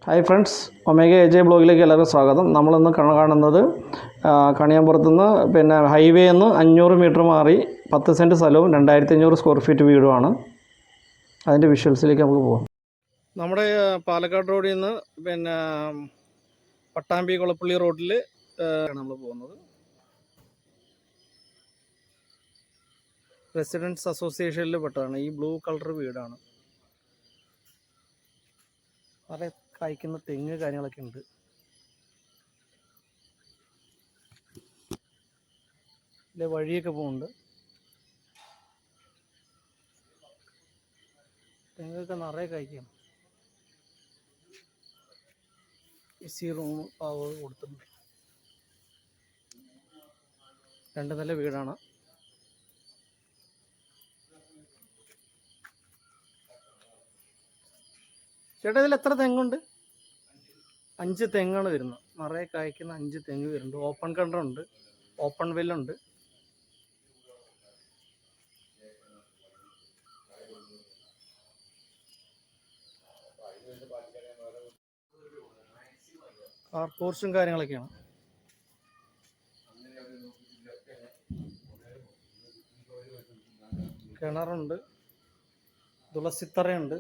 Hi friends, Omega A J ബ്ലോഗിലേക്ക് എല്ലാവർക്കും സ്വാഗതം. നമ്മളിന്ന് കാണുന്നത് കണിയാമ്പുറത്തുനിന്ന് ഹൈവേ നിന്ന് 500 മീറ്റർ മാറി 10 സെൻറ്റ് സ്ഥലവും 2500 സ്ക്വയർ ഫീറ്റ് വീടുമാണ്. അതിൻ്റെ വിഷ്വൽസിലേക്ക് നമുക്ക് പോകാം. നമ്മുടെ പാലക്കാട് റോഡിൽ നിന്ന് പട്ടാമ്പി കൊളപ്പള്ളി റോഡിൽ നമ്മൾ പോകുന്നത്. റെസിഡൻസ് അസോസിയേഷനിൽ പെട്ടതാണ്. ഈ ബ്ലൂ കളർ വീടാണ്. വളരെ കായ്ക്കുന്ന തെങ്ങ് കാര്യങ്ങളൊക്കെ ഉണ്ട്. ഇതിലെ വഴിയൊക്കെ പോകുന്നുണ്ട്. തെങ്ങൊക്കെ നിറയെ കായ്ക്കുകയാണ്. AC റൂം കൊടുത്തിട്ടുണ്ട്. 2 നില വീടാണ്. ചേട്ടാ, ഇതിൽ എത്ര തെങ്ങുണ്ട്? 5 തെങ്ങാണ് വരുന്നത്. നിറയെ കായ്ക്കുന്ന 5 തെങ്ങ് വരുന്നുണ്ട്. ഓപ്പൺ കണ്ടറുണ്ട്, ഓപ്പൺ വെല്ലുണ്ട്. കാർ പോർച്ചും കാര്യങ്ങളൊക്കെയാണ്. കിണറുണ്ട്, തുളസിത്തറയുണ്ട്.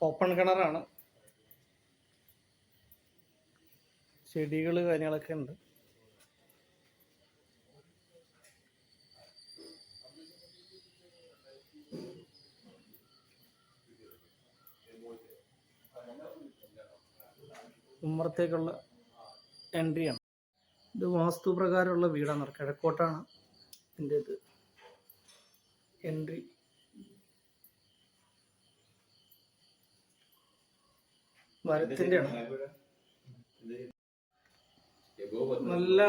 ഓപ്പൺ കിണറാണ്. ചെടികൾ കാര്യങ്ങളൊക്കെ ഉണ്ട്. ഉമ്മറത്തേക്കുള്ള എൻട്രിയാണ്. ഇത് വാസ്തുപ്രകാരമുള്ള വീടാണ്. കിഴക്കോട്ടാണ് ഇതിൻ്റെ എൻട്രി. മരത്തിൻ്റെ ആണ്. നല്ല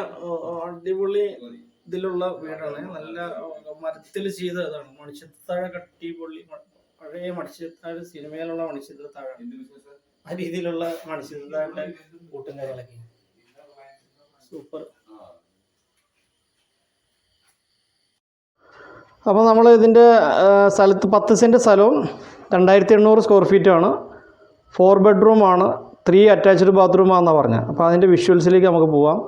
അടിപൊളി ഇതിലുള്ള വീടാണ്. നല്ല മരത്തിൽ ചെയ്തതാണ്. മണിച്ചിത്രത്താഴ കട്ടിപൊളി പഴയ മണിച്ചിത്രത്താഴ സിനിമയിലുള്ള മണിച്ചിത്രത്താഴാണ്. ആ രീതിയിലുള്ള മണിച്ചിത്രത്താഴ കൂട്ടും കാര്യങ്ങളൊക്കെ സൂപ്പർ. അപ്പോൾ നമ്മൾ ഇതിൻ്റെ സ്ഥലത്ത് 10 സെൻറ്റ് സ്ഥലവും 2800 സ്ക്വയർ ഫീറ്റാണ്. 4 ബെഡ്റൂമാണ്, 3 അറ്റാച്ച്ഡ് ബാത്റൂമാണെന്നാണ് പറഞ്ഞത്. അപ്പോൾ അതിൻ്റെ വിഷ്വൽസിലേക്ക് നമുക്ക് പോവാം.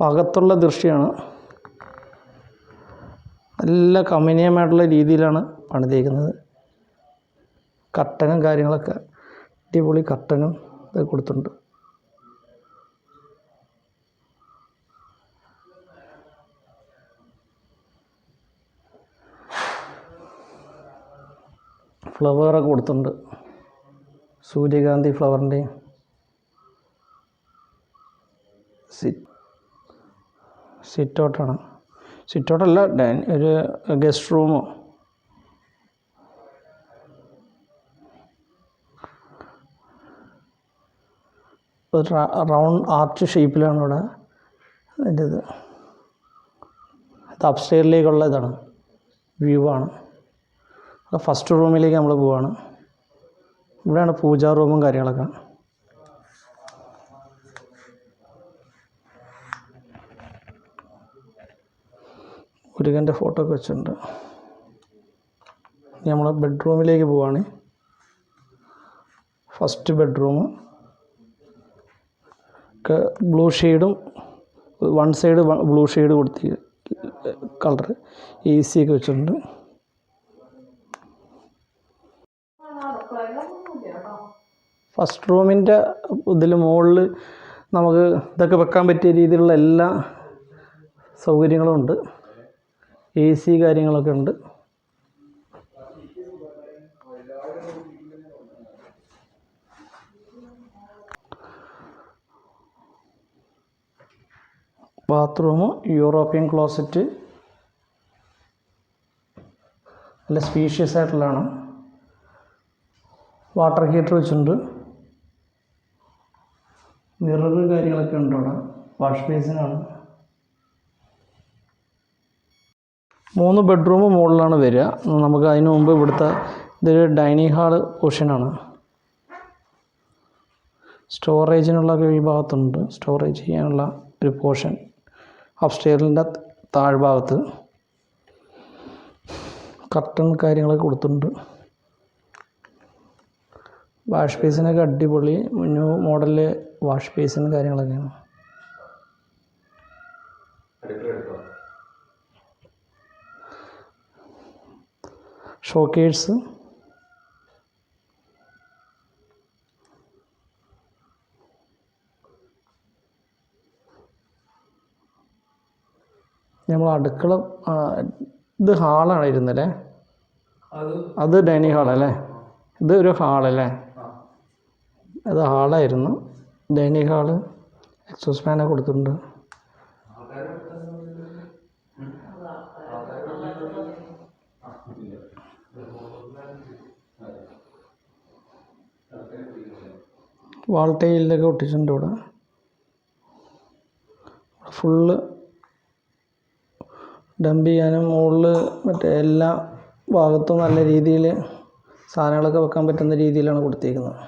അകത്തുള്ള ദൃശ്യമാണ്. നല്ല കമനീയമായിട്ടുള്ള രീതിയിലാണ് പണിതേക്കുന്നത്. കർട്ടനും കാര്യങ്ങളൊക്കെ അടിപൊളി കർട്ടനും ഇത് കൊടുത്തിട്ടുണ്ട്. ഫ്ലവറൊക്കെ കൊടുത്തിട്ടുണ്ട്. സൂര്യകാന്തി ഫ്ലവറിൻ്റെയും. സിറ്റൗട്ടാണ്. സിറ്റൗട്ടല്ല, ഒരു ഗസ്റ്റ് റൂമോ. റൗണ്ട് ആർച്ച് ഷേപ്പിലാണ് ഇവിടെ അതിൻ്റെ ഇത് അപ്സ്റ്റെയറിലേക്കുള്ള ഇതാണ്, വ്യൂ ആണ്. ഫസ്റ്റ് റൂമിലേക്ക് നമ്മൾ പോവാണ്. ഇവിടെയാണ് പൂജാ റൂമും കാര്യങ്ങളൊക്കെ. മുരുകൻ്റെ ഫോട്ടോ ഒക്കെ വെച്ചിട്ടുണ്ട്. നമ്മൾ ബെഡ്റൂമിലേക്ക് പോവാണ്. ഫസ്റ്റ് ബെഡ്റൂം ബ്ലൂ ഷെയ്ഡും 1 സൈഡ് ബ്ലൂ ഷെയ്ഡ് കൊടുത്തി കളർ. AC ഒക്കെ വെച്ചിട്ടുണ്ട്. ഫസ്റ്റ് റൂമിൻ്റെ ഇതിൽ മുകളിൽ നമുക്ക് ഇതൊക്കെ വെക്കാൻ പറ്റിയ രീതിയിലുള്ള എല്ലാ സൗകര്യങ്ങളും ഉണ്ട്. AC കാര്യങ്ങളൊക്കെ ഉണ്ട്. ബാത്റൂം യൂറോപ്യൻ ക്ലോസറ്റ് നല്ല സ്പീഷ്യസ് ആയിട്ടുള്ളതാണ്. വാട്ടർ ഹീറ്റർ വെച്ചിട്ടുണ്ട്. മിറർ കാര്യങ്ങളൊക്കെ ഉണ്ട് അവിടെ. വാഷ് ബേസിനാണ്. 3 ബെഡ്റൂം മുകളിലാണ് വരിക. നമുക്ക് അതിന് മുമ്പ് ഇവിടുത്തെ ഇതൊരു ഡൈനിങ് ഹാള് പോർഷനാണ്. സ്റ്റോറേജിനുള്ള ഈ ഭാഗത്തുണ്ട്, സ്റ്റോറേജ് ചെയ്യാനുള്ള ഒരു പോർഷൻ അപ്സ്റ്റെയറിൻ്റെ താഴ്ഭാഗത്ത്. കർട്ടൺ കാര്യങ്ങളൊക്കെ കൊടുത്തിട്ടുണ്ട്. വാഷ് ബേസിനൊക്കെ അടിപൊളി ന്യൂ മോഡല് വാഷ് ബേസിനും കാര്യങ്ങളൊക്കെയാണ്. ഷോക്കേഴ്സ്, നമ്മൾ അടുക്കള ഇത് ഹാളാണ് ഇരുന്നല്ലേ, അത് ഡൈനിങ് ഹാളല്ലേ, ഇത് ഒരു ഹാളല്ലേ, അത് ഹാളായിരുന്നു. ഡൈനിങ് ഹാള് എക്സോസ് ഫാനൊക്കെ കൊടുത്തിട്ടുണ്ട്. വാൾ ടൈലിലൊക്കെ ഒട്ടിച്ചിട്ടുണ്ട്. ഇവിടെ ഫുള്ള് ഡംപ് ചെയ്യാനും മുകളിൽ മറ്റേ എല്ലാ ഭാഗത്തും നല്ല രീതിയിൽ സാധനങ്ങളൊക്കെ വെക്കാൻ പറ്റുന്ന രീതിയിലാണ് കൊടുത്തിരിക്കുന്നത്.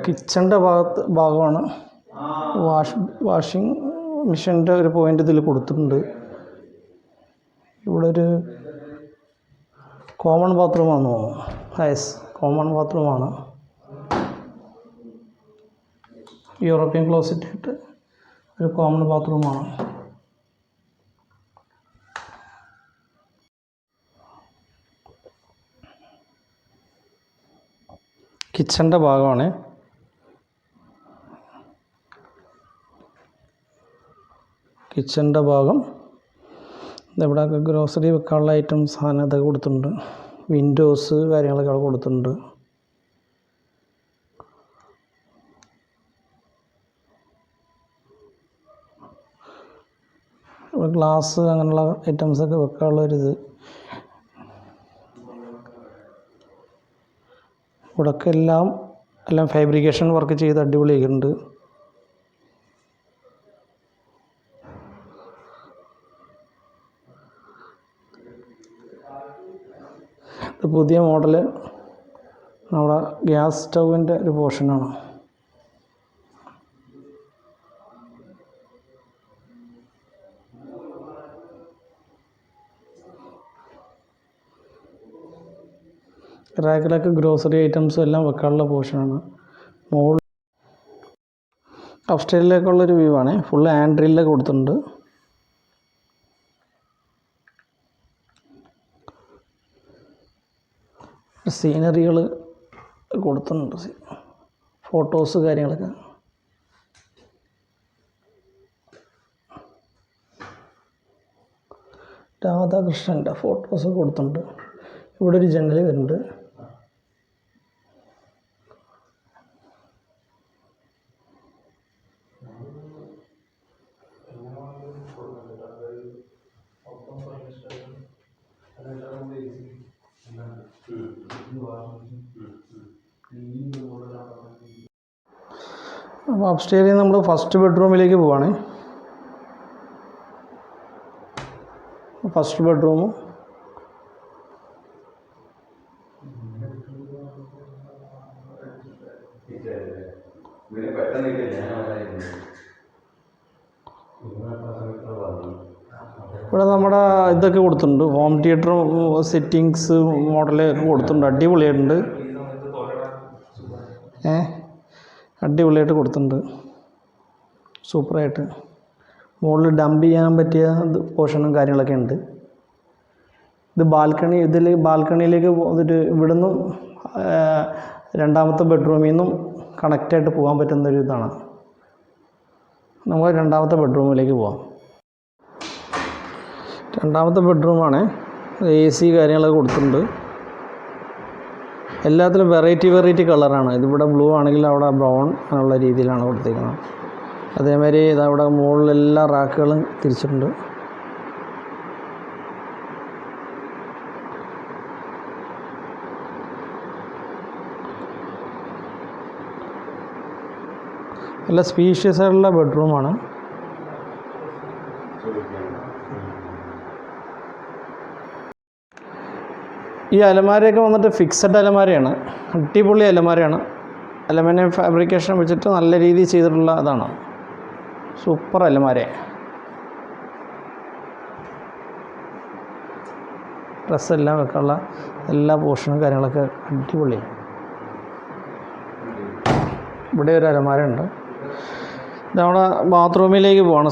കിച്ചൻ്റെ ഭാഗമാണ്. വാഷിംഗ് മെഷീൻ്റെ ഒരു പോയിൻ്റ് ഇതിൽ കൊടുത്തിട്ടുണ്ട്. ഇവിടെ ഒരു കോമൺ ബാത്റൂമാണെന്ന് തോന്നുന്നു. യെസ്, കോമൺ ബാത്റൂമാണ്. യൂറോപ്യൻ ക്ലോസറ്റ് ഇട്ട് ഒരു കോമൺ ബാത്റൂമാണ്. കിച്ചൻ്റെ ഭാഗമാണ്. കിച്ചൻ്റെ ഭാഗം ഇവിടെ ഗ്രോസറി വെക്കാനുള്ള ഐറ്റംസ് സാധനം ഇതൊക്കെ കൊടുത്തിട്ടുണ്ട്. വിൻഡോസ് കാര്യങ്ങളൊക്കെ അവിടെ കൊടുത്തിട്ടുണ്ട്. ഗ്ലാസ് അങ്ങനെയുള്ള ഐറ്റംസൊക്കെ വെക്കാനുള്ളൊരിത്. ഇവിടെയൊക്കെ എല്ലാം ഫാബ്രിക്കേഷൻ വർക്ക് ചെയ്ത് അടിപൊളിയായിട്ടുണ്ട്. ഇത് പുതിയ മോഡല് നമ്മുടെ ഗ്യാസ് സ്റ്റൗവിൻ്റെ ഒരു പോർഷനാണ്. റാക്കിലൊക്കെ ഗ്രോസറി ഐറ്റംസും എല്ലാം വെക്കാനുള്ള പോർഷനാണ്. മുകളിൽ അപ്സ്റ്റെയറിലേക്കുള്ളൊരു വ്യൂ ആണ്. ഫുള്ള് ഹാൻഡ് ഡ്രില്ലൊക്കെ കൊടുത്തിട്ടുണ്ട്. സീനറികൾ കൊടുത്തിട്ടുണ്ട്, ഫോട്ടോസ് കാര്യങ്ങളൊക്കെ. രാധാകൃഷ്ണൻ്റെ ഫോട്ടോസ് കൊടുത്തിട്ടുണ്ട്. ഇവിടെ ഒരു ജനൽ വരുന്നുണ്ട്. അപ്പോൾ അപ്സ്റ്റെയറിൽ നമ്മൾ ഫസ്റ്റ് ബെഡ്റൂമിലേക്ക് പോവാണ്. ഫസ്റ്റ് ബെഡ്റൂം ഇവിടെ നമ്മുടെ ഇതൊക്കെ കൊടുത്തിട്ടുണ്ട്. ഹോം തിയേറ്റർ സെറ്റിങ്സ് മോഡലൊക്കെ കൊടുത്തിട്ടുണ്ട്. അടിപൊളിയായിട്ടുണ്ട്. അടിപൊളിയായിട്ട് കൊടുത്തിട്ടുണ്ട്. സൂപ്പറായിട്ട് മുകളിൽ ഡംപ് ചെയ്യാൻ പറ്റിയ പോർഷനും കാര്യങ്ങളൊക്കെ ഉണ്ട്. ഇത് ബാൽക്കണി. ബാൽക്കണിയിലേക്ക് ഇവിടുന്ന് രണ്ടാമത്തെ ബെഡ്റൂമിൽ നിന്നും കണക്റ്റായിട്ട് പോകാൻ പറ്റുന്നൊരു ഇതാണ്. നമ്മൾ രണ്ടാമത്തെ ബെഡ്റൂമിലേക്ക് പോവാം. രണ്ടാമത്തെ ബെഡ്റൂമാണ്. AC കാര്യങ്ങളൊക്കെ കൊടുത്തിട്ടുണ്ട്. എല്ലാത്തിലും വെറൈറ്റി കളറാണ്. ഇതിവിടെ ബ്ലൂ ആണെങ്കിൽ അവിടെ ബ്രൗൺ എന്നുള്ള രീതിയിലാണ് കൊടുത്തിരിക്കുന്നത്. അതേമാതിരി ഇതവിടെ മുകളിലെല്ലാ റാക്കുകളും തിരിച്ചിട്ടുണ്ട്. നല്ല സ്പീഷ്യസ് ആയിട്ടുള്ള ബെഡ്റൂമാണ്. ഈ അലമാരയൊക്കെ വന്നിട്ട് ഫിക്സഡ് അലമാരയാണ്, അടിപൊളി അലമാരയാണ്. അലുമിനിയം ഫാബ്രിക്കേഷൻ വെച്ചിട്ട് നല്ല രീതിയിൽ ചെയ്തിട്ടുള്ള അതാണ്, സൂപ്പർ അലമാര. ഡ്രസ്സെല്ലാം വെക്കാനുള്ള എല്ലാ പോർഷനും കാര്യങ്ങളൊക്കെ അടിപൊളിയാണ്. ഇവിടെ ഒരു അലമാര ഉണ്ട്. ഇത് നമ്മുടെ ബാത്റൂമിലേക്ക് പോവാണ്.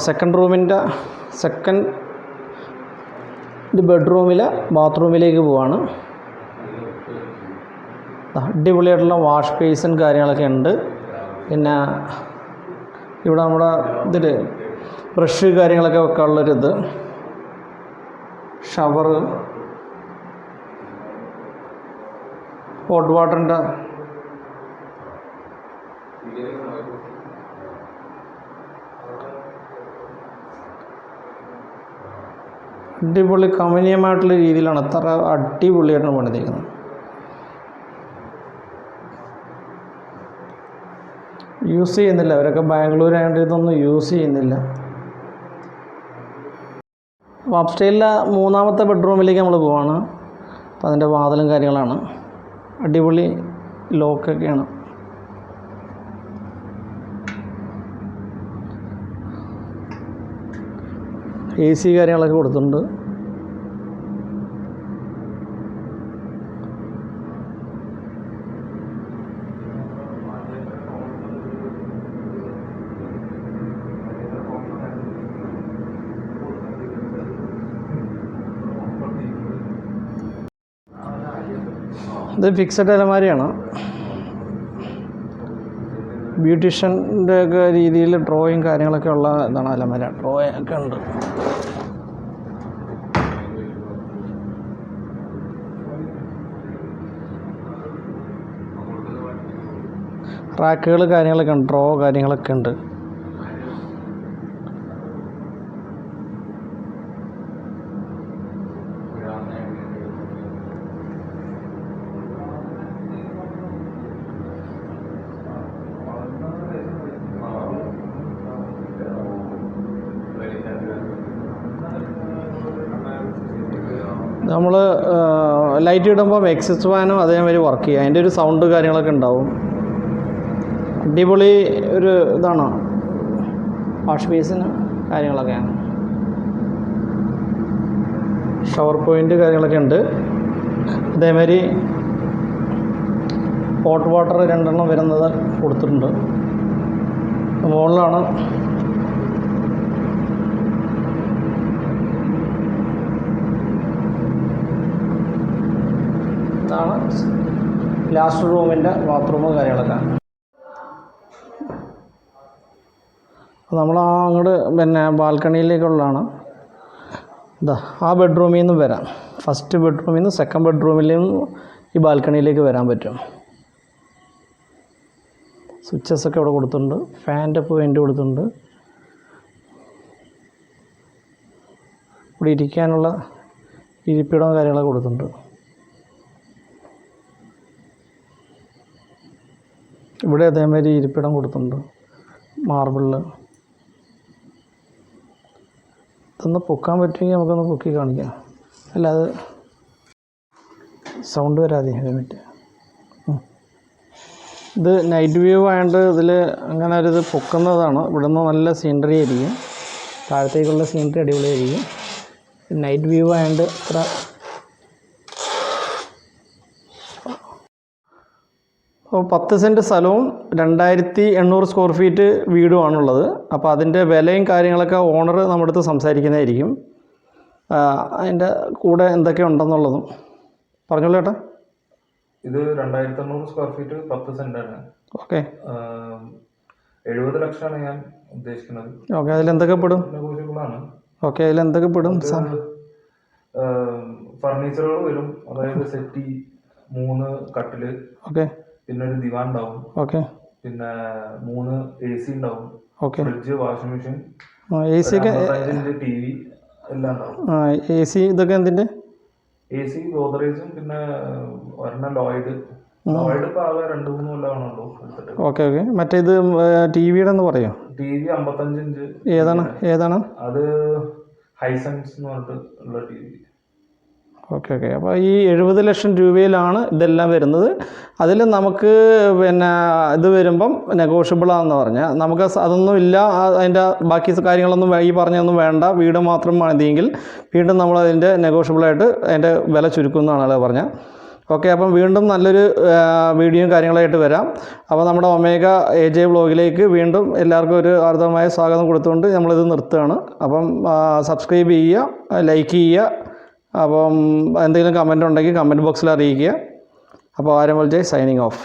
സെക്കൻഡ് ബെഡ്റൂമിലെ ബാത്റൂമിലേക്ക് പോവാണ്. അടിപൊളിയായിട്ടുള്ള വാഷ് ബേസിൻ കാര്യങ്ങളൊക്കെ ഉണ്ട്. പിന്നെ ഇവിടെ നമ്മുടെ ഇതിൽ ബ്രഷ് കാര്യങ്ങളൊക്കെ വെക്കാനുള്ളൊരിത്, ഷവർ, ഹോട്ട് വാട്ടറിൻ്റെ അടിപൊളി കമനീയമായിട്ടുള്ള രീതിയിലാണ്, അത്ര അടിപൊളിയായിട്ടാണ് പണിതിരിക്കുന്നത്. യൂസ് ചെയ്യുന്നില്ല, അവരൊക്കെ ബാംഗ്ലൂരായതുകൊണ്ട് ഇതൊന്നും യൂസ് ചെയ്യുന്നില്ല. അപ്പോൾ അപ്സ്റ്റൈലിലെ 3ാമത്തെ ബെഡ്റൂമിലേക്ക് നമ്മൾ പോവാണ്. അപ്പോൾ അതിൻ്റെ വാതിലും കാര്യങ്ങളാണ്, അടിപൊളി ലോക്കൊക്കെയാണ്. AC കാര്യങ്ങളൊക്കെ കൊടുത്തിട്ടുണ്ട്. ഇത് ഫിക്സഡ് അലമാരയാണ്. ബ്യൂട്ടീഷ്യൻ്റെ ഒക്കെ രീതിയിൽ ഡ്രോയിങ് കാര്യങ്ങളൊക്കെ ഉള്ള ഇതാണ് അലമാര. ഡ്രോയിങ് ഒക്കെ ഉണ്ട്. റാക്കുകൾ കാര്യങ്ങളൊക്കെ ഉണ്ട്, ഡ്രോ കാര്യങ്ങളൊക്കെ ഉണ്ട്. നമ്മൾ ലൈറ്റ് ഇടുമ്പോൾ എക്സിസ്റ്റ് ഫാനും അതേമാതിരി വർക്ക് ചെയ്യുക. അതിൻ്റെ ഒരു സൗണ്ട് കാര്യങ്ങളൊക്കെ ഉണ്ടാവും. അടിപൊളി ഒരു ഇതാണ് വാഷ് ബേസിന് കാര്യങ്ങളൊക്കെയാണ്. ഷവർ പോയിൻ്റ് കാര്യങ്ങളൊക്കെ ഉണ്ട്. അതേമാതിരി ഹോട്ട് വാട്ടർ 2 വരുന്നത് കൊടുത്തിട്ടുണ്ട്. മുകളിലാണ് ഇതാണ് ലാസ്റ്റ് റൂമിൻ്റെ ബാത്റൂം കാര്യങ്ങളൊക്കെ. നമ്മൾ അങ്ങോട്ട് പിന്നെ ബാൽക്കണിയിലേക്കുള്ളതാണ്. ഇതാ ആ ബെഡ്റൂമിൽ നിന്ന് വരാം. ഫസ്റ്റ് ബെഡ്റൂമിൽ നിന്ന് സെക്കൻഡ് ബെഡ്റൂമിൽ നിന്ന് ഈ ബാൽക്കണിയിലേക്ക് വരാൻ പറ്റും. സ്വിച്ചസൊക്കെ ഇവിടെ കൊടുത്തിട്ടുണ്ട്. ഫാൻ്റെ പോയിൻ്റ് കൊടുത്തിട്ടുണ്ട്. ഇവിടെ ഇരിക്കാനുള്ള ഇരിപ്പിടവും കാര്യങ്ങളൊക്കെ കൊടുത്തിട്ടുണ്ട്. ഇവിടെ അതേമാതിരി ഇരിപ്പിടം കൊടുത്തിട്ടുണ്ട്, മാർബിളിൽ. ഇതൊന്ന് പൊക്കാൻ പറ്റുമെങ്കിൽ നമുക്കൊന്ന് പൊക്കി കാണിക്കാം. അല്ലാതെ സൗണ്ട് വരാതെ ഹെൽമെറ്റ്. ഇത് നൈറ്റ് വ്യൂ ആയതുകൊണ്ട് ഇതിൽ അങ്ങനെ ഒരു ഇത് പൊക്കുന്നതാണ്. ഇവിടെ നിന്ന് നല്ല സീനറി ആയിരിക്കും, താഴത്തേക്കുള്ള സീനറി അടിപൊളിയായിരിക്കും. നൈറ്റ് വ്യൂ ആയതുകൊണ്ട് അത്ര അപ്പോൾ 10 സെൻറ്റ് സ്ഥലവും 2800 സ്ക്വയർ ഫീറ്റ് വീടുമാണുള്ളത്. അപ്പോൾ അതിൻ്റെ വിലയും കാര്യങ്ങളൊക്കെ ഓണർ നമ്മുടെ അടുത്ത് സംസാരിക്കുന്നതായിരിക്കും. അതിൻ്റെ കൂടെ എന്തൊക്കെ ഉണ്ടെന്നുള്ളതും പറഞ്ഞോളൂ ചേട്ടാ. ഇത് 2800 സ്ക്വയർ ഫീറ്റ് 10 സെൻറ്റാണ്. ഓക്കെ, 70 ലക്ഷമാണ് ഞാൻ ഉദ്ദേശിക്കുന്നത്. ഓക്കെ, അതിലെന്തൊക്കെ പെടും? നെഗോഷ്യബിളാണ്. ഓക്കെ, അതിലെന്തൊക്കെ പെടും? ഫർണിച്ചറുകൾ വരും, അതായത് സെറ്റി, 3 കട്ടില്, ഓക്കെ, പിന്നെ ഒരു ദിവാൻ ഉണ്ടാവും, ഓക്കെ, പിന്നെ 3 AC ഉണ്ടാവും, okay, fridge, washing machine, AC ഒക്കെ, 55 TV എല്ലാം ഉണ്ടാവും. AC ഇതൊക്കെ എന്തിൻ്റെ? AC ഗോദ്രേജും പിന്നെ ഒരെണ്ണം ലോയിഡ് ഇപ്പോൾ ആകെ 2-3 കൊല്ലമാണുള്ളൂ എടുത്തിട്ട്. Okay, okay. മറ്റേ ഇത് TV-യുടെ എന്ന് പറയോ? TV 55 inch. ഏതാണ്? അത് ഹൈസെൻസ് എന്ന് പറഞ്ഞിട്ട് ഉള്ള TV. Okay okay. അപ്പോൾ ഈ 70 ലക്ഷം രൂപയിലാണ് ഇതെല്ലാം വരുന്നത്. അതിൽ നമുക്ക് പിന്നെ ഇത് വരുമ്പം നെഗോഷ്യബിളാണെന്ന് പറഞ്ഞാൽ നമുക്ക് അതൊന്നും ഇല്ല, അതിൻ്റെ ബാക്കി കാര്യങ്ങളൊന്നും ഈ പറഞ്ഞൊന്നും വേണ്ട, വീട് മാത്രം മതിയെങ്കിൽ വീണ്ടും നമ്മളതിൻ്റെ നെഗോഷ്യബിളായിട്ട് അതിൻ്റെ വില ചുരുക്കുന്നതാണ് പറഞ്ഞത്. ഓക്കെ, അപ്പം വീണ്ടും നല്ലൊരു വീഡിയോയും കാര്യങ്ങളായിട്ട് വരാം. അപ്പോൾ നമ്മുടെ ഒമേഗ AJ വ്ളോഗിലേക്ക് വീണ്ടും എല്ലാവർക്കും ഒരു ആർദ്രമായ സ്വാഗതം കൊടുത്തുകൊണ്ട് നമ്മളിത് നിർത്തുകയാണ്. അപ്പം സബ്സ്ക്രൈബ് ചെയ്യുക, ലൈക്ക് ചെയ്യുക. അപ്പം എന്തെങ്കിലും കമൻ്റ് ഉണ്ടെങ്കിൽ കമൻറ്റ് ബോക്സിൽ അറിയിക്കുക. അപ്പോൾ ആരംഭ സൈനിങ് ഓഫ്.